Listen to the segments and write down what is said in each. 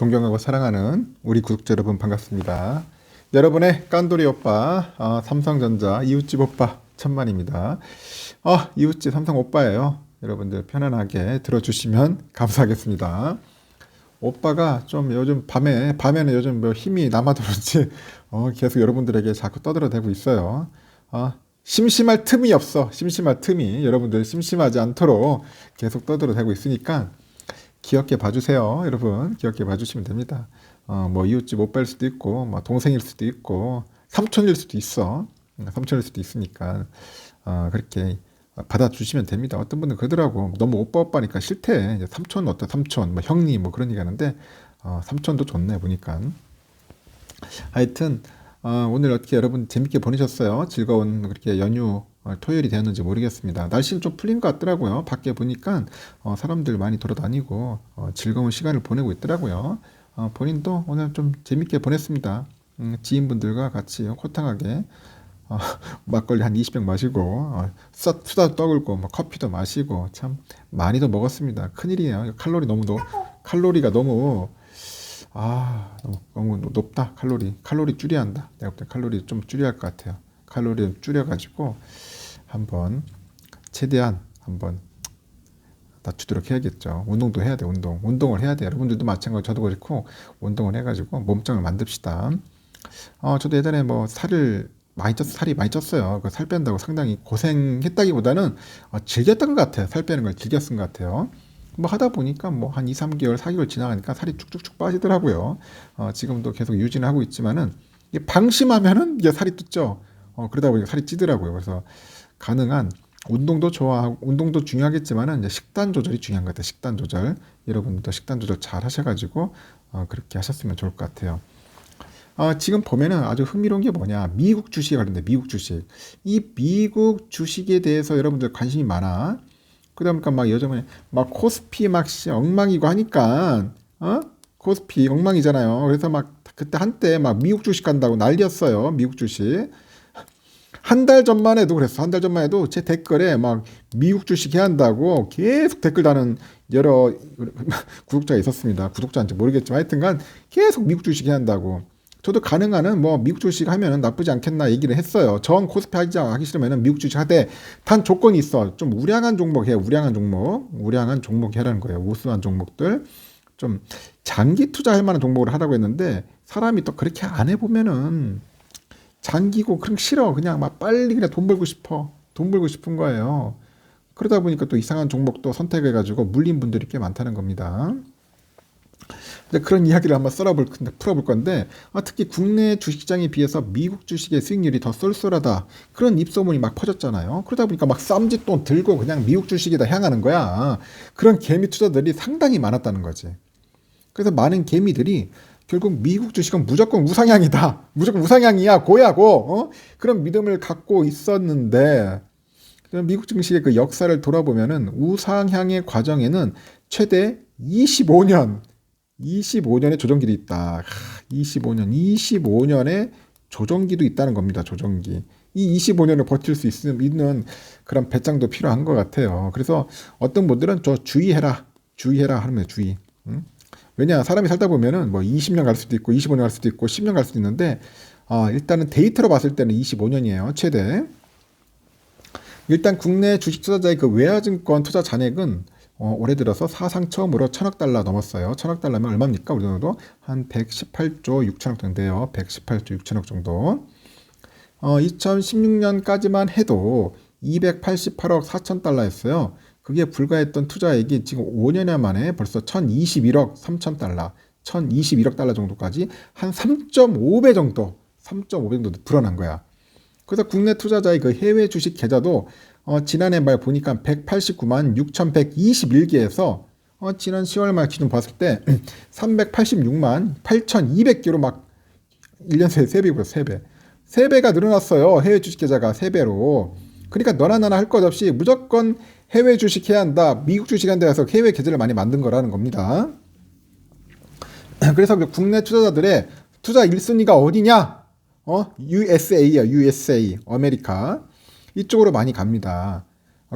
존경하고 사랑하는 우리 구독자 여러분 반갑습니다. 여러분의 깐돌이 오빠 삼성전자 이웃집 오빠 천만입니다. 이웃집 삼성 오빠예요. 여러분들 편안하게 들어주시면 감사하겠습니다. 오빠가 좀 요즘 밤에는 요즘 뭐 힘이 남아도 그런지 계속 여러분들에게 자꾸 떠들어대고 있어요. 심심할 틈이 없어. 심심할 틈이 여러분들 심심하지 않도록 계속 떠들어대고 있으니까 귀엽게 봐주세요. 여러분 귀엽게 봐주시면 됩니다. 뭐 이웃집 오빠일 수도 있고 뭐 동생일 수도 있고 삼촌일 수도 있어. 삼촌일 수도 있으니까 그렇게 받아주시면 됩니다. 어떤 분은 그러더라고. 너무 오빠니까 싫대. 이제 삼촌 어때? 삼촌 뭐 형님 뭐 그런 얘기 하는데 삼촌도 좋네 보니까. 하여튼 오늘 어떻게 여러분 재밌게 보내셨어요? 즐거운 그렇게 연휴 토요일이 되었는지 모르겠습니다. 날씨는 좀 풀린 것 같더라고요. 밖에 보니까 사람들 많이 돌아다니고 즐거운 시간을 보내고 있더라고요. 본인도 오늘 좀 재밌게 보냈습니다. 지인분들과 같이 호탕하게 막걸리 한 20병 마시고 수다 떠글고 뭐 커피도 마시고 참 많이도 먹었습니다. 큰일이에요. 칼로리가 너무 높다. 칼로리 줄여야 한다. 내가 볼 때 칼로리 좀 줄여야 할 것 같아요. 칼로리 줄여가지고 최대한 한번 낮추도록 해야겠죠. 운동도 해야 돼. 운동을 해야 돼. 여러분들도 마찬가지로 저도 그렇고 운동을 해가지고 몸짱을 만듭시다. 저도 예전에 뭐 살이 많이 쪘어요. 그 살 뺀다고 상당히 고생했다기보다는 즐겼던 것 같아요. 살 빼는 걸 즐겼던 것 같아요. 뭐 하다 보니까 뭐 한 2, 3개월, 4개월 지나가니까 살이 쭉쭉쭉 빠지더라고요. 지금도 계속 유지는 하고 있지만은 이게 방심하면은 이게 살이 뜯죠. 그러다 보니까 살이 찌더라고요. 그래서 가능한 운동도 중요하겠지만은 이제 식단 조절이 중요한 것 같아요. 식단 조절. 여러분들도 식단 조절 잘 하셔가지고 그렇게 하셨으면 좋을 것 같아요. 지금 보면은 아주 흥미로운 게 뭐냐. 미국 주식에 관련된 미국 주식. 이 미국 주식에 대해서 여러분들 관심이 많아. 그러다 보니까 막 요즘에 막 코스피 막 엉망이고 하니까, 코스피 엉망이잖아요. 그래서 막 그때 한때 막 미국 주식 간다고 난리였어요. 미국 주식. 한 달 전만 해도 그랬어. 한 달 전만 해도 제 댓글에 막 미국 주식 해야 한다고 계속 댓글 다는 여러 구독자가 있었습니다. 구독자인지 모르겠지만 하여튼간 계속 미국 주식 해야 한다고. 저도 가능한 한은 뭐 미국 주식 하면은 나쁘지 않겠나 얘기를 했어요. 전 코스피 하기 싫으면은 미국 주식 하되 단 조건이 있어. 좀 우량한 종목 해. 우량한 종목 해라는 거예요. 우수한 종목들. 좀 장기 투자할 만한 종목을 하라고 했는데 사람이 또 그렇게 안 해보면은 장기고 그냥 싫어. 그냥 막 빨리 그냥 돈 벌고 싶은 거예요. 그러다 보니까 또 이상한 종목도 선택해가지고 물린 분들이 꽤 많다는 겁니다. 그런 이야기를 한번 풀어볼 건데 특히 국내 주식시장에 비해서 미국 주식의 수익률이 더 쏠쏠하다. 그런 입소문이 막 퍼졌잖아요. 그러다 보니까 막 쌈짓돈 들고 그냥 미국 주식에다 향하는 거야. 그런 개미 투자들이 상당히 많았다는 거지. 그래서 많은 개미들이 결국 미국 주식은 무조건 우상향이다. 무조건 우상향이야. 고야고. 그런 믿음을 갖고 있었는데 미국 증시의 그 역사를 돌아보면은 우상향의 과정에는 최대 25년의 조정기도 있다. 25년의 조정기도 있다는 겁니다. 조정기. 이 25년을 버틸 수 있는 그런 배짱도 필요한 것 같아요. 그래서 어떤 분들은 저 주의해라 하면 주의. 왜냐 사람이 살다 보면은 뭐 20년 갈 수도 있고 25년 갈 수도 있고 10년 갈 수도 있는데 일단은 데이터로 봤을 때는 25년이에요. 최대. 일단 국내 주식 투자자의 그 외화증권 투자 잔액은 올해 들어서 사상 처음으로 1,000억 달러 넘었어요. 1,000억 달러면 얼마입니까? 우리 정도 한 118조 6천억 정도 돼요. 118조 6천억 정도. 2016년까지만 해도 288억 4천 달러였어요. 그게 불과했던 투자액이 지금 5년 만에 벌써 1,021억 3천 달러, 1,021억 달러 정도까지 한 3.5배 정도 불어난 거야. 그래서 국내 투자자의 그 해외 주식 계좌도 지난해 말 보니까 189만 6,121개에서 지난 10월 말 기준 봤을 때 386만 8,200개로 막 1년 새에 3배. 3배가 늘어났어요. 해외 주식 계좌가 3배로. 그러니까 너나 나나 할 것 없이 무조건 해외 주식 해야 한다. 미국 주식 한다 해서 해외 계좌를 많이 만든 거라는 겁니다. 그래서 국내 투자자들의 투자 1순위가 어디냐? USA야, USA, 아메리카. 이쪽으로 많이 갑니다.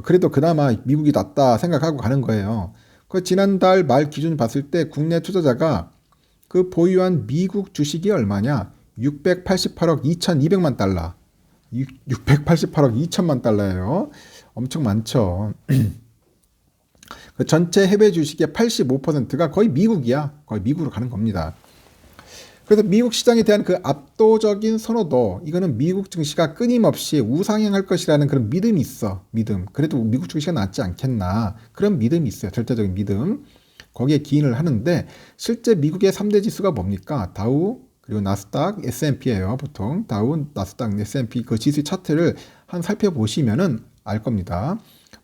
그래도 그나마 미국이 낫다 생각하고 가는 거예요. 그 지난달 말 기준 봤을 때 국내 투자자가 그 보유한 미국 주식이 얼마냐? 688억 2200만 달러. 688억 2천만 달러예요. 엄청 많죠. 그 전체 해외 주식의 85%가 거의 미국이야. 거의 미국으로 가는 겁니다. 그래서 미국 시장에 대한 그 압도적인 선호도, 이거는 미국 증시가 끊임없이 우상향할 것이라는 그런 믿음이 있어. 믿음. 그래도 미국 증시가 낫지 않겠나. 그런 믿음이 있어요. 절대적인 믿음. 거기에 기인을 하는데, 실제 미국의 3대 지수가 뭡니까? 다우, 그리고 나스닥, S&P예요. 보통 다우, 나스닥, S&P 그 지수 차트를 한 살펴보시면은 알 겁니다.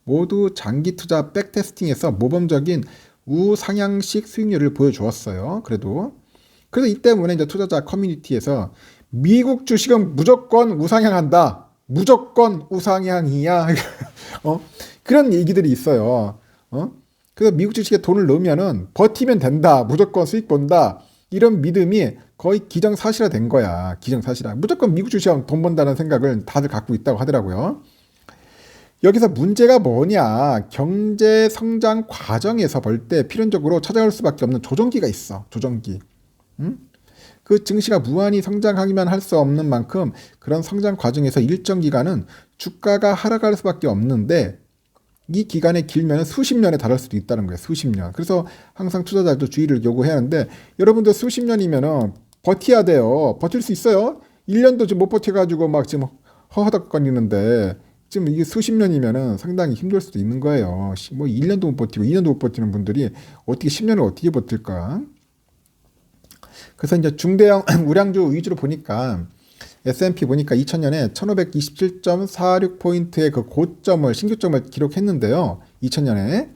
모두 장기 투자 백테스팅에서 모범적인 우상향식 수익률을 보여주었어요. 그래서 이 때문에 이제 투자자 커뮤니티에서 미국 주식은 무조건 우상향한다. 무조건 우상향이야. 그런 얘기들이 있어요. 그래서 미국 주식에 돈을 넣으면은 버티면 된다. 무조건 수익 본다. 이런 믿음이 거의 기정사실화된 거야. 기정사실화. 무조건 미국 주식하면 돈 번다는 생각을 다들 갖고 있다고 하더라고요. 여기서 문제가 뭐냐? 경제 성장 과정에서 볼 때 필연적으로 찾아올 수밖에 없는 조정기가 있어. 조정기. 그 증시가 무한히 성장하기만 할 수 없는 만큼 그런 성장 과정에서 일정 기간은 주가가 하락할 수밖에 없는데, 이 기간이 길면 수십 년에 달할 수도 있다는 거예요. 수십 년. 그래서 항상 투자자들도 주의를 요구해야 하는데, 여러분들 수십 년이면 버텨야 돼요. 버틸 수 있어요? 1년도 지금 못 버텨가지고 막 지금 허허덕거리는데, 지금 이게 수십 년이면은 상당히 힘들 수도 있는 거예요. 뭐 1년도 못 버티고 2년도 못 버티는 분들이 어떻게 10년을 어떻게 버틸까? 그래서 이제 중대형 우량주 위주로 보니까 S&P 보니까 2000년에 1527.46포인트의 그 고점을, 신규점을 기록했는데요. 2000년에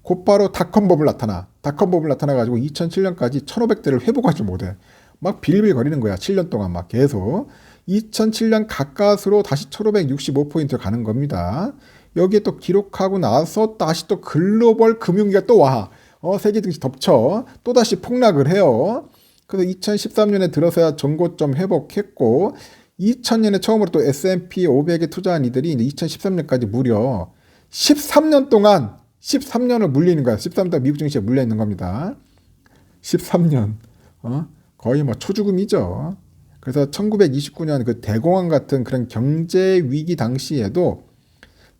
곧바로 닷컴버블 나타나가지고 2007년까지 1500대를 회복하지 못해. 막 빌빌거리는 거야. 7년 동안 막 계속. 2007년 가까스로 다시 1565포인트로 가는 겁니다. 여기에 또 기록하고 나서 다시 또 글로벌 금융위기가 또 와. 세계 증시 덮쳐. 또다시 폭락을 해요. 그래서 2013년에 들어서야 전고점 회복했고, 2000년에 처음으로 또 S&P 500에 투자한 이들이 이제 2013년까지 무려 13년을 물리는 거야. 13년 미국 증시에 물려 있는 겁니다. 13년. 거의 뭐 초죽음이죠. 그래서 1929년 그 대공황 같은 그런 경제 위기 당시에도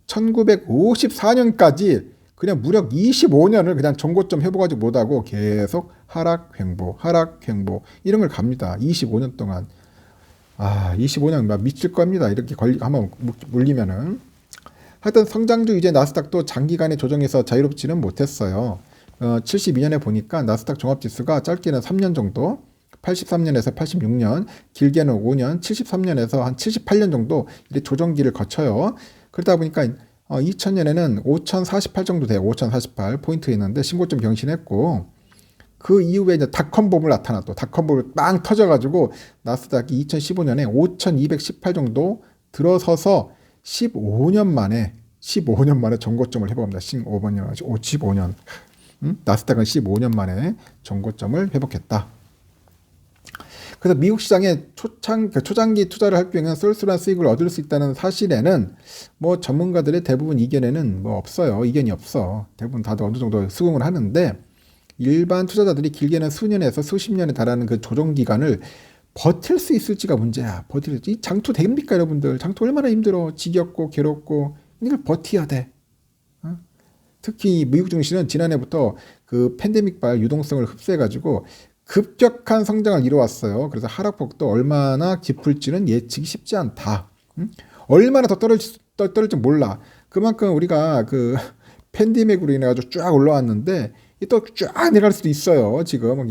1954년까지 그냥 무려 25년을 그냥 전고점 회복하지 못하고 계속 하락 횡보 이런 걸 갑니다. 25년 동안. 25년 막 미칠 겁니다. 이렇게 한번 물리면은. 하여튼 성장주 이제 나스닥도 장기간의 조정에서 자유롭지는 못했어요. 72년에 보니까 나스닥 종합지수가 짧게는 3년 정도, 83년에서 86년, 길게는 5년, 73년에서 한 78년 정도 이렇게 조정기를 거쳐요. 그러다 보니까 2000년에는 5048 정도 돼요. 5048 포인트 있는데 신고점 경신했고, 그 이후에 이제 닷컴붐을 나타났고, 닷컴붐을 빵 터져가지고 나스닥이 2015년에 5218 정도 들어서서 15년 만에 전고점을 해봅니다. 15년. 나스닥은 15년 만에 전고점을 회복했다. 그래서 미국 시장에 초장기 투자를 할 경우에는 쏠쏠한 수익을 얻을 수 있다는 사실에는 뭐 전문가들의 대부분 이견에는 뭐 없어요. 이견이 없어. 대부분 다들 어느 정도 수긍을 하는데, 일반 투자자들이 길게는 수년에서 수십 년에 달하는 그 조정 기간을 버틸 수 있을지가 문제야. 이 장투 됩니까, 여러분들? 장투 얼마나 힘들어. 지겹고 괴롭고. 이걸 버텨야 돼. 특히 미국 증시는 지난해부터 그 팬데믹발 유동성을 흡수해가지고 급격한 성장을 이뤄왔어요. 그래서 하락폭도 얼마나 깊을지는 예측이 쉽지 않다. 얼마나 더 떨어질지 몰라. 그만큼 우리가 그 팬데믹으로 인해가지고 쫙 올라왔는데 또 쫙 내려갈 수도 있어요. 지금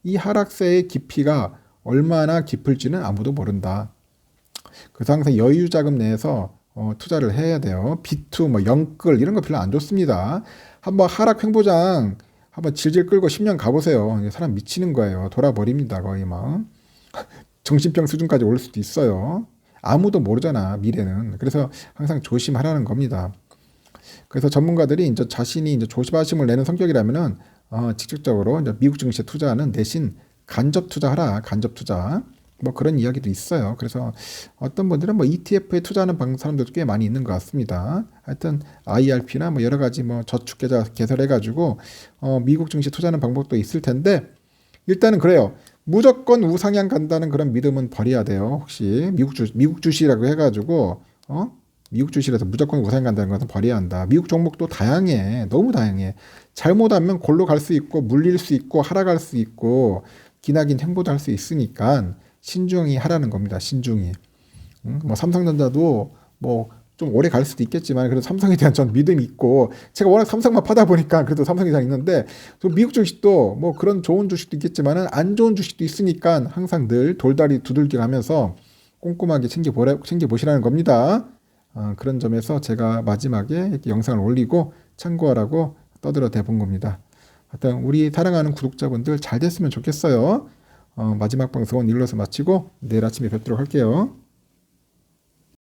이 하락세의 깊이가 얼마나 깊을지는 아무도 모른다. 그래서 항상 여유 자금 내에서 투자를 해야 돼요. 비투, 영끌 이런 거 별로 안 좋습니다. 한번 하락 횡보장 한번 질질 끌고 10년 가보세요. 사람 미치는 거예요. 돌아버립니다. 거의 막. 정신병 수준까지 올 수도 있어요. 아무도 모르잖아, 미래는. 그래서 항상 조심하라는 겁니다. 그래서 전문가들이 이제 자신이 이제 조심하심을 내는 성격이라면은, 직접적으로 이제 미국 증시에 투자하는 대신 간접 투자하라. 간접 투자. 뭐 그런 이야기도 있어요. 그래서 어떤 분들은 뭐 ETF에 투자하는 사람들도 꽤 많이 있는 것 같습니다. 하여튼 IRP나 뭐 여러 가지 뭐 저축 계좌 개설해가지고 미국 증시 투자하는 방법도 있을 텐데, 일단은 그래요. 무조건 우상향 간다는 그런 믿음은 버려야 돼요. 혹시 미국 주식이라고 해가지고 미국 주식에서 무조건 우상향 간다는 것은 버려야 한다. 미국 종목도 다양해. 너무 다양해. 잘못하면 골로 갈 수 있고 물릴 수 있고 하락할 수 있고 기나긴 행보도 할 수 있으니까 신중히 하라는 겁니다. 신중히. 뭐 삼성전자도 뭐 좀 오래 갈 수도 있겠지만 그래도 삼성에 대한 전 믿음이 있고 제가 워낙 삼성만 파다 보니까 그래도 삼성이 잘 있는데 또 미국 주식도 뭐 그런 좋은 주식도 있겠지만은 안 좋은 주식도 있으니까 항상 늘 돌다리 두들겨 가면서 꼼꼼하게 챙겨보시라는 겁니다. 그런 점에서 제가 마지막에 이렇게 영상을 올리고 참고하라고 떠들어 대본 겁니다. 하여튼 우리 사랑하는 구독자분들 잘 됐으면 좋겠어요. 마지막 방송은 이로써 마치고 내일 아침에 뵙도록 할게요.